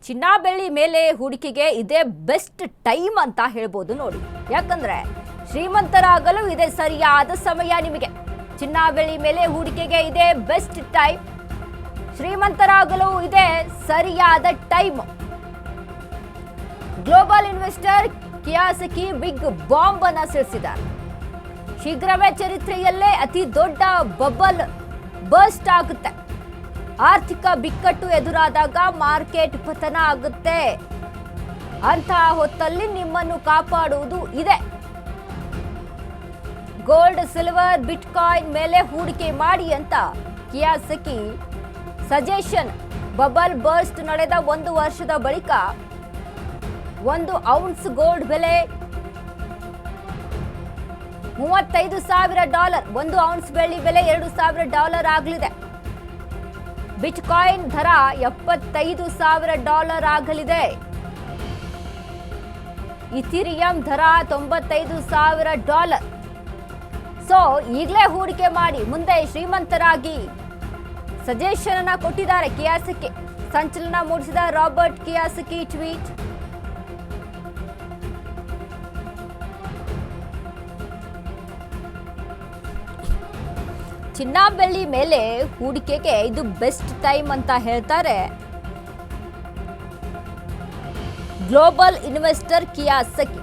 ಚಿನ್ನ ಬೆಳ್ಳಿ ಮೇಲೆ ಹೂಡಿಕೆಗೆ ಇದೇ ಬೆಸ್ಟ್ ಟೈಮ್ ಅಂತ ಹೇಳ್ಬೋದು ನೋಡಿ. ಯಾಕಂದ್ರೆ ಶ್ರೀಮಂತರಾಗಲು ಇದೇ ಸರಿಯಾದ ಸಮಯ. ನಿಮಗೆ ಚಿನ್ನ ಬೆಳ್ಳಿ ಮೇಲೆ ಹೂಡಿಕೆಗೆ ಇದೇ ಬೆಸ್ಟ್ ಟೈಮ್. ಶ್ರೀಮಂತರಾಗಲು ಇದೇ ಸರಿಯಾದ time. Global investor Kiyosaki big bomb ಅನ್ನ ಸಿಡಿಸಿದ್ದಾರೆ. ಶೀಘ್ರವೇ ಚರಿತ್ರೆಯಲ್ಲೇ ಅತಿ ದೊಡ್ಡ ಬಬಲ್ ಬರ್ಸ್ಟ್ ಆಗುತ್ತೆ. ಆರ್ಥಿಕ ಬಿಕ್ಕಟ್ಟು ಎದುರಾದಾಗ ಮಾರ್ಕೆಟ್ ಪತನ ಆಗುತ್ತೆ. ಅಂತಹ ಹೊತ್ತಲ್ಲಿ ನಿಮ್ಮನ್ನು ಕಾಪಾಡುವುದು ಇದೆ. ಗೋಲ್ಡ್, ಸಿಲ್ವರ್, ಬಿಟ್ಕಾಯಿನ್ ಮೇಲೆ ಹೂಡಿಕೆ ಮಾಡಿ ಅಂತ ಕಿಯಾಸಕಿ ಸಜೆಷನ್. ಬಬಲ್ ಬರ್ಸ್ಟ್ ನಡೆದ 1 ವರ್ಷದ ಬಳಿಕ 1 ಔನ್ಸ್ ಗೋಲ್ಡ್ ಬೆಲೆ $35,000. 1 ಔನ್ಸ್ ಬೆಳ್ಳಿ ಬೆಲೆ $2,000 ಆಗಲಿದೆ. ಬಿಟ್ಕಾಯಿನ್ ದರ $75,000 ಆಗಲಿದೆ. ಇಥೀರಿಯಂ ದರ $95,000. ಸೊ ಈಗಲೇ ಹೂಡಿಕೆ ಮಾಡಿ ಮುಂದೆ ಶ್ರೀಮಂತರಾಗಿ ಸಜೆಷನ್ ಅನ್ನ ಕೊಟ್ಟಿದ್ದಾರೆ ಕಿಯಾಸಕಿ. ಸಂಚಲನ ಮೂಡಿಸಿದ ರಾಬರ್ಟ್ ಕಿಯಾಸಕಿ ಟ್ವೀಟ್. ಚಿನ್ನ ಬೆಳ್ಳಿ ಮೇಲೆ ಹೂಡಿಕೆಗೆ ಇದು ಬೆಸ್ಟ್ ಟೈಮ್ ಅಂತ ಹೇಳ್ತಾರೆ ಗ್ಲೋಬಲ್ ಇನ್ವೆಸ್ಟರ್ ಕಿಯಾಸಕಿ.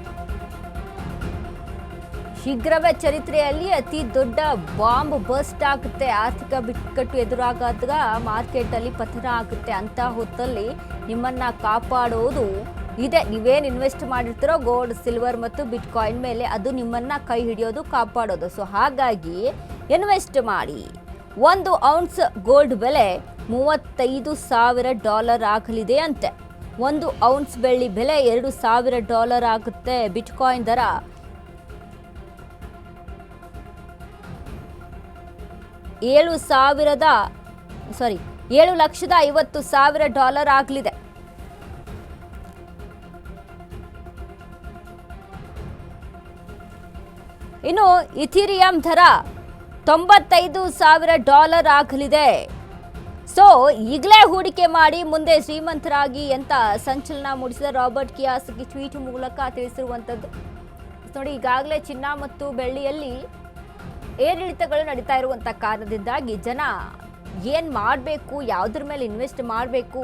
ಶೀಘ್ರವೇ ಚರಿತ್ರೆಯಲ್ಲಿ ಅತಿ ದೊಡ್ಡ ಬಾಂಬ್ ಬರ್ಸ್ಟ್ ಆಗುತ್ತೆ. ಆರ್ಥಿಕ ಬಿಕ್ಕಟ್ಟು ಎದುರಾದಾಗ ಮಾರ್ಕೆಟ್ ಅಲ್ಲಿ ಪತನ ಆಗುತ್ತೆ. ಅಂತ ಹೊತ್ತಲ್ಲಿ ನಿಮ್ಮನ್ನ ಕಾಪಾಡೋದು ಇದೆ. ನೀವೇನು ಇನ್ವೆಸ್ಟ್ ಮಾಡಿರ್ತೀರೋ ಗೋಲ್ಡ್, ಸಿಲ್ವರ್ ಮತ್ತು ಬಿಟ್ಕಾಯಿನ್ ಮೇಲೆ, ಅದು ನಿಮ್ಮನ್ನ ಕೈ ಹಿಡಿಯೋದು, ಕಾಪಾಡೋದು. ಸೊ ಹಾಗಾಗಿ ಇನ್ವೆಸ್ಟ್ ಮಾಡಿ. 1 ಔನ್ಸ್ ಗೋಲ್ಡ್ ಬೆಲೆ $35,000 ಆಗಲಿದೆ ಅಂತೆ. 1 ಔನ್ಸ್ ಬೆಳ್ಳಿ ಬೆಲೆ $2,000 ಆಗುತ್ತೆ. ಬಿಟ್ಕಾಯಿನ್ ದರ $7,50,000 ಆಗಲಿದೆ. ಇನ್ನು ಇಥೀರಿಯಂ ದರ $95,000 ಆಗಲಿದೆ. ಸೊ ಈಗಲೇ ಹೂಡಿಕೆ ಮಾಡಿ ಮುಂದೆ ಶ್ರೀಮಂತರಾಗಿ ಅಂತ ಸಂಚಲನ ಮೂಡಿಸಿದ ರಾಬರ್ಟ್ ಕಿಯಾಸಕಿ ಟ್ವೀಟ್ ಮೂಲಕ ತಿಳಿಸಿರುವಂಥದ್ದು ನೋಡಿ. ಈಗಾಗಲೇ ಚಿನ್ನ ಮತ್ತು ಬೆಳ್ಳಿಯಲ್ಲಿ ಏರಿಳಿತಗಳು ನಡೀತಾ ಇರುವಂಥ ಕಾರಣದಿಂದಾಗಿ ಜನ ಏನು ಮಾಡಬೇಕು, ಯಾವುದ್ರ ಮೇಲೆ ಇನ್ವೆಸ್ಟ್ ಮಾಡಬೇಕು,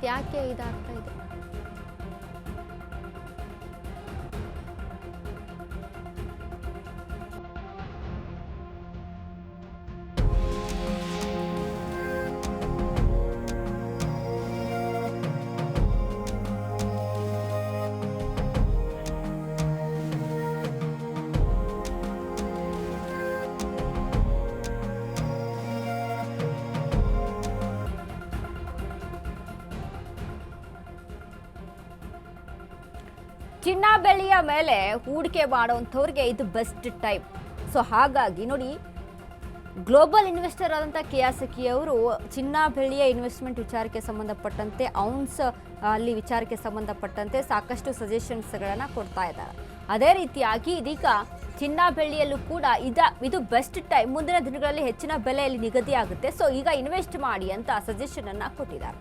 ಯಾಕೆ ಇದಾಗ್ತಾ ಇದೆ. ಚಿನ್ನ ಬೆಳ್ಳಿಯ ಮೇಲೆ ಹೂಡಿಕೆ ಮಾಡುವಂಥವ್ರಿಗೆ ಇದು ಬೆಸ್ಟ್ ಟೈಮ್. ಸೊ ಹಾಗಾಗಿ ನೋಡಿ, ಗ್ಲೋಬಲ್ ಇನ್ವೆಸ್ಟರ್ ಆದಂಥ ಕಿಯಾಸಕಿ ಅವರು ಚಿನ್ನ ಬೆಳ್ಳಿಯ ಇನ್ವೆಸ್ಟ್ಮೆಂಟ್ ವಿಚಾರಕ್ಕೆ ಸಂಬಂಧಪಟ್ಟಂತೆ, ಔನ್ಸ್ ಅಲ್ಲಿ ವಿಚಾರಕ್ಕೆ ಸಂಬಂಧಪಟ್ಟಂತೆ ಸಾಕಷ್ಟು ಸಜೆಷನ್ಸ್ಗಳನ್ನು ಕೊಡ್ತಾ ಇದ್ದಾರೆ. ಅದೇ ರೀತಿಯಾಗಿ ಇದೀಗ ಚಿನ್ನ ಬೆಳ್ಳಿಯಲ್ಲೂ ಕೂಡ ಇದು ಬೆಸ್ಟ್ ಟೈಮ್. ಮುಂದಿನ ದಿನಗಳಲ್ಲಿ ಹೆಚ್ಚಿನ ಬೆಲೆಯಲ್ಲಿ ನಿಗದಿ ಆಗುತ್ತೆ. ಸೊ ಈಗ ಇನ್ವೆಸ್ಟ್ ಮಾಡಿ ಅಂತ ಸಜೆಷನ್ ಅನ್ನ ಕೊಟ್ಟಿದ್ದಾರೆ.